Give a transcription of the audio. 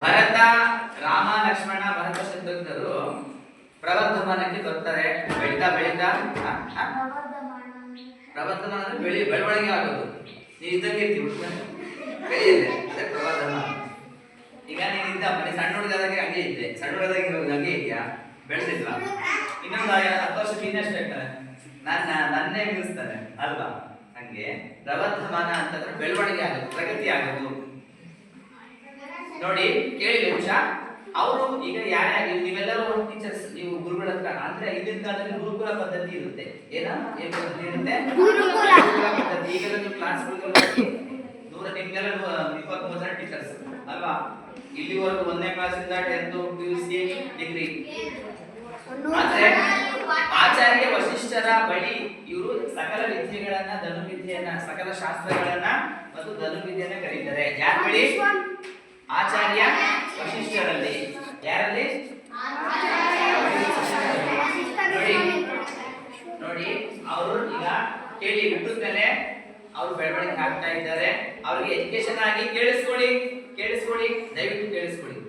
ಭರತ, ರಾಮ, ಲಕ್ಷ್ಮಣ, ಭರತ ಶತ್ರುಘ್ನರು ಪ್ರವರ್ಧಮಾನಕ್ಕೆ ಬರ್ತಾರೆ. ಬೆಳೀತಾ ಬೆಳೀತಾ ಪ್ರವರ್ಧಮಾನ ಅಂದ್ರೆ ಬೆಳವಣಿಗೆ ಆಗೋದು. ನೀವು ಇದ್ದಂಗೆ ಇರ್ತೀವಿ, ಬೆಳೆಯಿದೆ, ಅದೇ ಪ್ರವರ್ಧಮಾನ. ಈಗ ನೀನು ಇದ್ದ ಮನೆ ಸಣ್ಣ ಹುಡುಗದಾಗ ಹಂಗೆ ಇದ್ದೆ, ಸಣ್ಣ ಹುಡುಗದಾಗ ಹಂಗೆ ಇದೆಯಾ, ಬೆಳೆದಿಲ್ಲ. ಇನ್ನೊಂದು 10 ವರ್ಷಕ್ಕೆ ಇನ್ನಷ್ಟು ಆಗ್ತಾನೆ, ನನ್ನೇ ಮೀರಿಸ್ತಾನೆ ಅಲ್ವಾ? ಹಂಗೆ ಪ್ರವರ್ಧಮಾನ ಅಂತಂದ್ರೆ ಬೆಳವಣಿಗೆ ಆಗೋದು, ಪ್ರಗತಿ ಆಗೋದು. ನೋಡಿ ಕೇಳಿ ನಿಮಿಷ, ಅವರು ಈಗ ಯಾರ್ಯಾರು ನೀವೆಲ್ಲರೂ ಟೀಚರ್ಸ್, ನೀವು ಗುರುಗಳ ಹತ್ರ ಅಂದ್ರೆ ಈಗಿನ ಕಾಲದಲ್ಲಿ ಗುರುಕುಲ ಪದ್ಧತಿ ಇರುತ್ತೆ. ಏನ ಇರುತ್ತೆ? ಗುರುಕುಲ ಪದ್ಧತಿ. ಈಗೆಲ್ಲ ನೀವು ಕ್ಲಾಸ್ಗಳಿಗೆ ನಿಮ್ಗೆಲ್ಲ 23 ಜನ ಟೀಚರ್ಸ್ ಅಲ್ವಾ? ಇಲ್ಲಿವರೆಗೂ 1ನೇ ಕ್ಲಾಸಿಂದ 10th PUC ಡಿಗ್ರಿ. ಆದ್ರೆ ಆಚಾರ್ಯ ವಶಿಷ್ಠರ ಬಳಿ ಇವರು ಸಕಲ ವಿದ್ಯೆಗಳನ್ನ, ಧನುರ್ವಿದ್ಯೆಯನ್ನ, ಸಕಲ ಶಾಸ್ತ್ರಗಳನ್ನ ಮತ್ತು ಧನುರ್ವಿದ್ಯೆಯನ್ನ ಕಲಿತಾರೆ. ಯಾರ ಬಳಿ? ಆಚಾರ್ಯ ವಶಿಷ್ಠರಲ್ಲಿ. ಯಾರಲ್ಲಿ? ನೋಡಿ ಅವರು ಈಗ ಕೇಳಿ ಹುಟ್ಟಿದ ಮೇಲೆ ಅವರು ಬೆಳವಣಿಗೆ ಆಗ್ತಾ ಇದ್ದಾರೆ. ಅವರಿಗೆ ಎಜುಕೇಶನ್ ಆಗಿ ಕೇಳಿಸ್ಕೊಳ್ಳಿ, ದಯವಿಟ್ಟು ಕೇಳಿಸ್ಕೊಳ್ಳಿ.